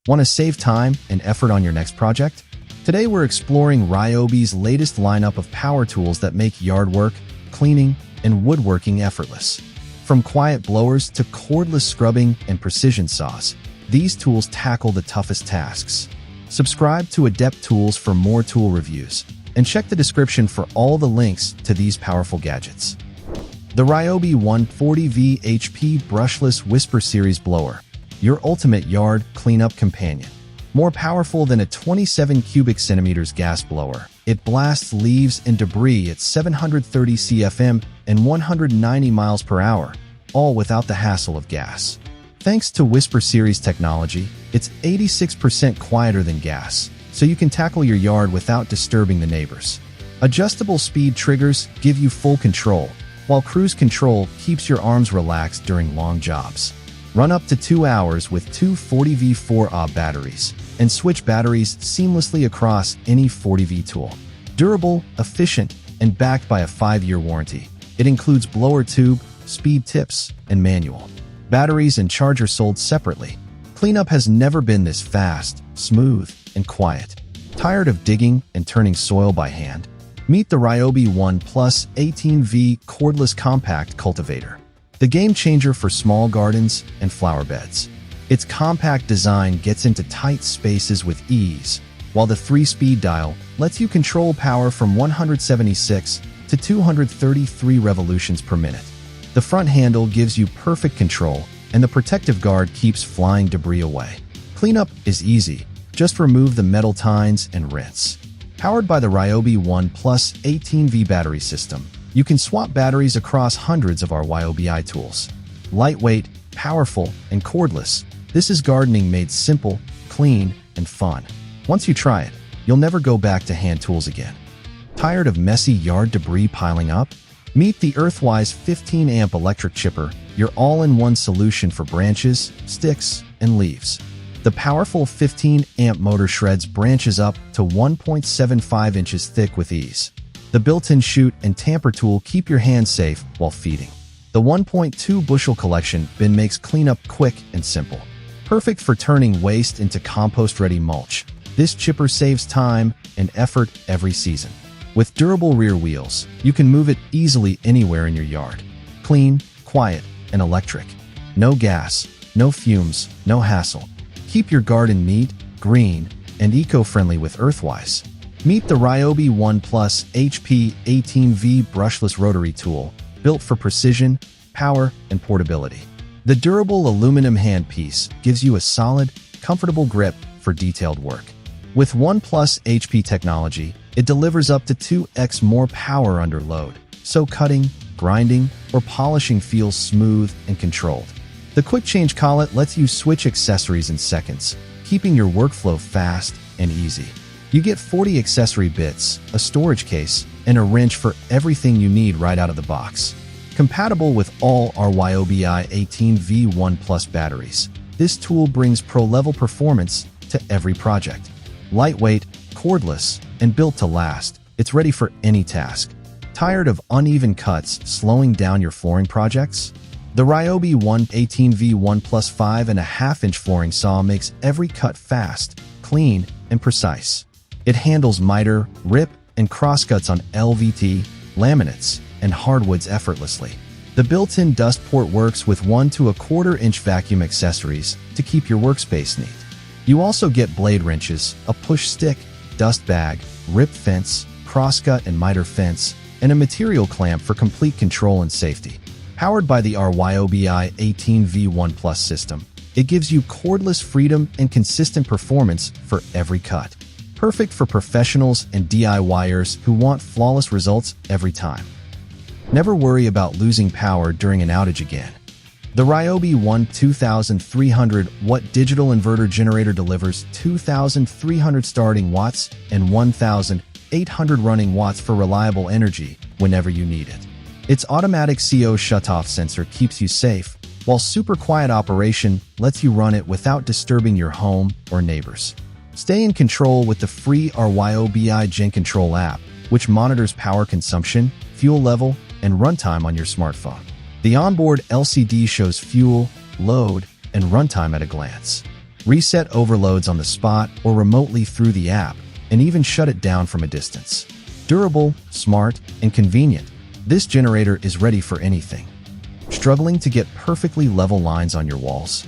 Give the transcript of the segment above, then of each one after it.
Want to save time and effort on your next project? Today we're exploring RYOBI's latest lineup of power tools that make yard work, cleaning, and woodworking effortless. From quiet blowers to cordless scrubbing and precision saws, these tools tackle the toughest tasks. Subscribe to Adept Tools for more tool reviews, and check the description for all the links to these powerful gadgets. The RYOBI 140V HP Brushless Whisper Series Blower, your ultimate yard cleanup companion. More powerful than a 27 cubic centimeters gas blower, it blasts leaves and debris at 730 CFM and 190 miles per hour, all without the hassle of gas. Thanks to Whisper Series technology, it's 86% quieter than gas, so you can tackle your yard without disturbing the neighbors. Adjustable speed triggers give you full control, while cruise control keeps your arms relaxed during long jobs. Run up to 2 hours with two 40V 4Ah batteries, and switch batteries seamlessly across any 40V tool. Durable, efficient, and backed by a 5-year warranty. It includes blower tube, speed tips, and manual. Batteries and charger sold separately. Cleanup has never been this fast, smooth, and quiet. Tired of digging and turning soil by hand? Meet the RYOBI OnePlus 18V Cordless Compact Cultivator, the game changer for small gardens and flower beds. Its compact design gets into tight spaces with ease, while the 3-speed dial lets you control power from 176 to 233 revolutions per minute. The front handle gives you perfect control, and the protective guard keeps flying debris away. Cleanup is easy. Just remove the metal tines and rinse. Powered by the RYOBI OnePlus 18V battery system, you can swap batteries across hundreds of RYOBI tools. Lightweight, powerful, and cordless, this is gardening made simple, clean, and fun. Once you try it, you'll never go back to hand tools again. Tired of messy yard debris piling up? Meet the Earthwise 15-amp electric chipper, your all-in-one solution for branches, sticks, and leaves. The powerful 15-amp motor shreds branches up to 1.75 inches thick with ease. The built-in chute and tamper tool keep your hands safe while feeding. The 1.2 bushel collection bin makes cleanup quick and simple. Perfect for turning waste into compost-ready mulch, this chipper saves time and effort every season. With durable rear wheels, you can move it easily anywhere in your yard. Clean, quiet, and electric. No gas, no fumes, no hassle. Keep your garden neat, green, and eco-friendly with Earthwise. Meet the RYOBI OnePlus HP 18V Brushless Rotary tool, built for precision, power, and portability. The durable aluminum handpiece gives you a solid, comfortable grip for detailed work. With OnePlus HP technology, it delivers up to 2x more power under load, so cutting, grinding, or polishing feels smooth and controlled. The quick change collet lets you switch accessories in seconds, keeping your workflow fast and easy. You get 40 accessory bits, a storage case, and a wrench for everything you need right out of the box. Compatible with all RYOBI 18V OnePlus batteries, this tool brings pro-level performance to every project. Lightweight, cordless, and built to last, it's ready for any task. Tired of uneven cuts slowing down your flooring projects? The RYOBI 18V OnePlus 5.5-inch flooring saw makes every cut fast, clean, and precise. It handles miter, rip, and crosscuts on LVT, laminates, and hardwoods effortlessly. The built-in dust port works with 1 1/4-inch vacuum accessories to keep your workspace neat. You also get blade wrenches, a push stick, dust bag, rip fence, crosscut and miter fence, and a material clamp for complete control and safety. Powered by the RYOBI 18V OnePlus system, it gives you cordless freedom and consistent performance for every cut. Perfect for professionals and DIYers who want flawless results every time. Never worry about losing power during an outage again. The RYOBI 2300-watt digital inverter generator delivers 2,300 starting watts and 1,800 running watts for reliable energy whenever you need it. Its automatic CO shutoff sensor keeps you safe, while super quiet operation lets you run it without disturbing your home or neighbors. Stay in control with the free RYOBI Gen Control app, which monitors power consumption, fuel level, and runtime on your smartphone. The onboard LCD shows fuel, load, and runtime at a glance. Reset overloads on the spot or remotely through the app, and even shut it down from a distance. Durable, smart, and convenient, this generator is ready for anything. Struggling to get perfectly level lines on your walls?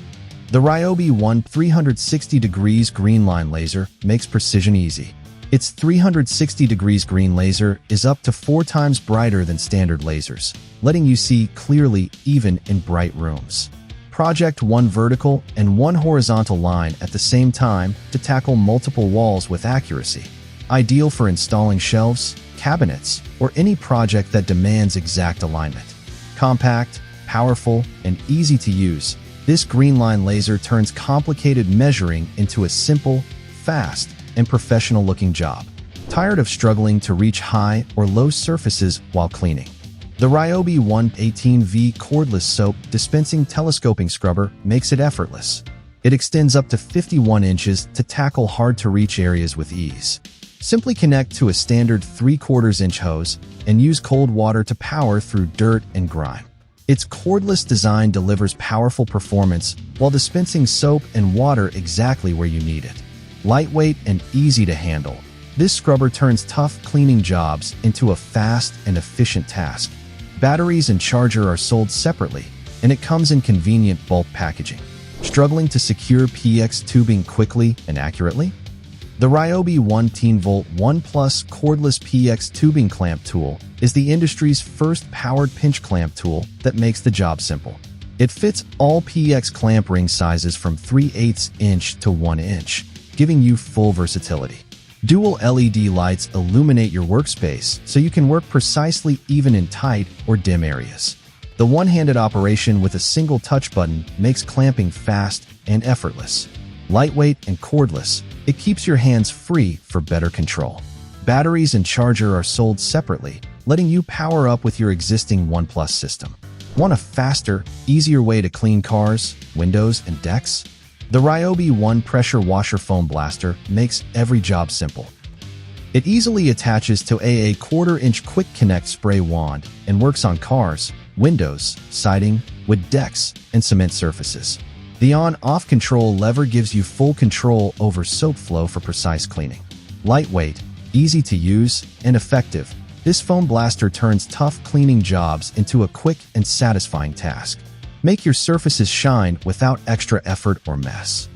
The RYOBI One 360 degrees green line laser makes precision easy. Its 360 degrees green laser is up to 4 times brighter than standard lasers, letting you see clearly even in bright rooms. Project one vertical and one horizontal line at the same time to tackle multiple walls with accuracy. Ideal for installing shelves, cabinets, or any project that demands exact alignment. Compact, powerful, and easy to use, this green line laser turns complicated measuring into a simple, fast, and professional-looking job. Tired of struggling to reach high or low surfaces while cleaning? The RYOBI One 18V cordless soap dispensing telescoping scrubber makes it effortless. It extends up to 51 inches to tackle hard-to-reach areas with ease. Simply connect to a standard 3/4-inch hose and use cold water to power through dirt and grime. Its cordless design delivers powerful performance while dispensing soap and water exactly where you need it. Lightweight and easy to handle, this scrubber turns tough cleaning jobs into a fast and efficient task. Batteries and charger are sold separately, and it comes in convenient bulk packaging. Struggling to secure PX tubing quickly and accurately? The RYOBI One 10V 1+ cordless PX tubing clamp tool is the industry's first powered pinch clamp tool that makes the job simple. It fits all PX clamp ring sizes from 3/8 inch to 1 inch, giving you full versatility. Dual LED lights illuminate your workspace so you can work precisely even in tight or dim areas. The one-handed operation with a single touch button makes clamping fast and effortless. Lightweight and cordless, it keeps your hands free for better control. Batteries and charger are sold separately, letting you power up with your existing OnePlus system. Want a faster, easier way to clean cars, windows, and decks? The RYOBI One pressure washer foam blaster makes every job simple. It easily attaches to a 1/4-inch quick connect spray wand and works on cars, windows, siding, wood decks, and cement surfaces. The on-off control lever gives you full control over soap flow for precise cleaning. Lightweight, easy to use, and effective, this foam blaster turns tough cleaning jobs into a quick and satisfying task. Make your surfaces shine without extra effort or mess.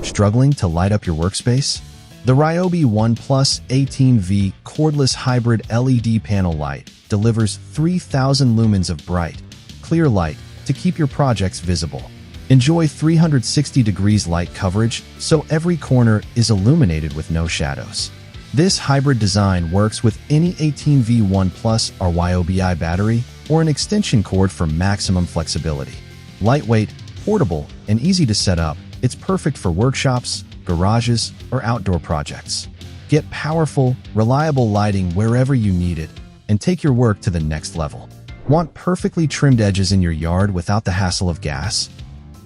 Struggling to light up your workspace? The RYOBI One 18V cordless hybrid LED panel light delivers 3,000 lumens of bright, clear light to keep your projects visible. Enjoy 360 degrees light coverage so every corner is illuminated with no shadows. This hybrid design works with any 18V One Plus or RYOBI battery or an extension cord for maximum flexibility. Lightweight, portable, and easy to set up, it's perfect for workshops, garages, or outdoor projects. Get powerful, reliable lighting wherever you need it, and take your work to the next level. Want perfectly trimmed edges in your yard without the hassle of gas?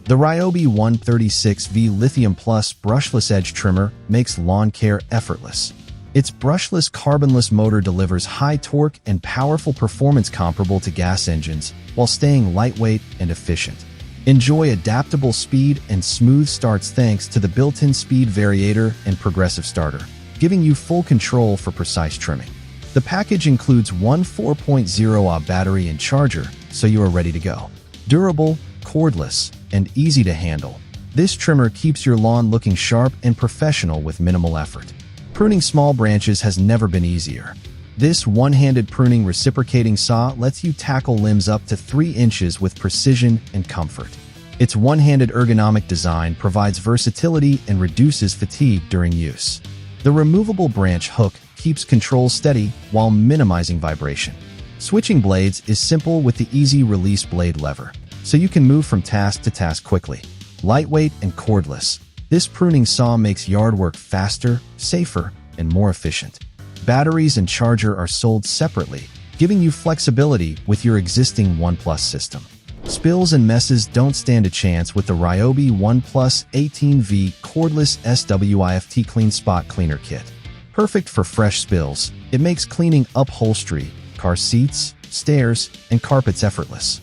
The RYOBI One 36V LithiumPlus brushless edge trimmer makes lawn care effortless. Its brushless carbonless motor delivers high torque and powerful performance comparable to gas engines while staying lightweight and efficient. Enjoy adaptable speed and smooth starts thanks to the built-in speed variator and progressive starter, giving you full control for precise trimming. The package includes one 4.0Ah battery and charger, so you are ready to go. Durable, cordless, and easy to handle, this trimmer keeps your lawn looking sharp and professional with minimal effort. Pruning small branches has never been easier. This one-handed pruning reciprocating saw lets you tackle limbs up to 3 inches with precision and comfort. Its one-handed ergonomic design provides versatility and reduces fatigue during use. The removable branch hook keeps control steady while minimizing vibration. Switching blades is simple with the easy release blade lever, so you can move from task to task quickly. Lightweight and cordless, this pruning saw makes yard work faster, safer, and more efficient. Batteries and charger are sold separately, giving you flexibility with your existing OnePlus system. Spills and messes don't stand a chance with the RYOBI One 18V cordless SWIFTClean spot cleaner kit. Perfect for fresh spills, it makes cleaning upholstery, car seats, stairs, and carpets effortless.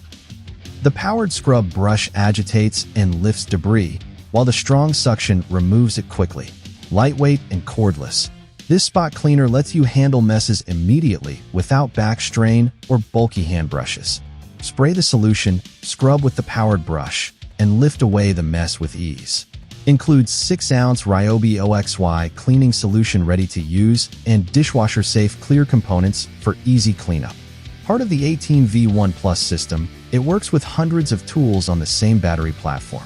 The powered scrub brush agitates and lifts debris, while the strong suction removes it quickly. Lightweight and cordless. This spot cleaner lets you handle messes immediately without back strain or bulky hand brushes. Spray the solution, scrub with the powered brush, and lift away the mess with ease. Includes 6-ounce RYOBI OXY cleaning solution ready to use and dishwasher-safe clear components for easy cleanup. Part of the 18V1 Plus system, it works with hundreds of tools on the same battery platform.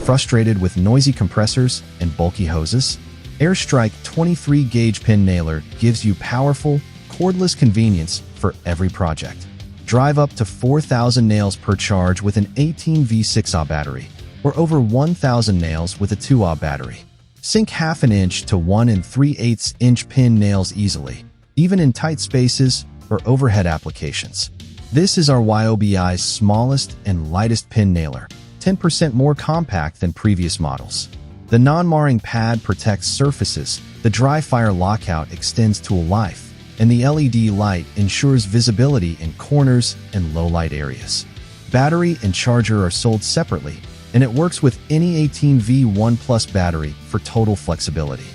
Frustrated with noisy compressors and bulky hoses? AirStrike 23-gauge pin nailer gives you powerful, cordless convenience for every project. Drive up to 4,000 nails per charge with an 18V6Ah battery, or over 1,000 nails with a 2Ah battery. Sink half an inch to 1 3/8-inch pin nails easily, even in tight spaces or overhead applications. This is our RYOBI's smallest and lightest pin nailer, 10% more compact than previous models. The non-marring pad protects surfaces, the dry fire lockout extends tool life, and the LED light ensures visibility in corners and low-light areas. Battery and charger are sold separately, and it works with any 18V1 Plus battery for total flexibility.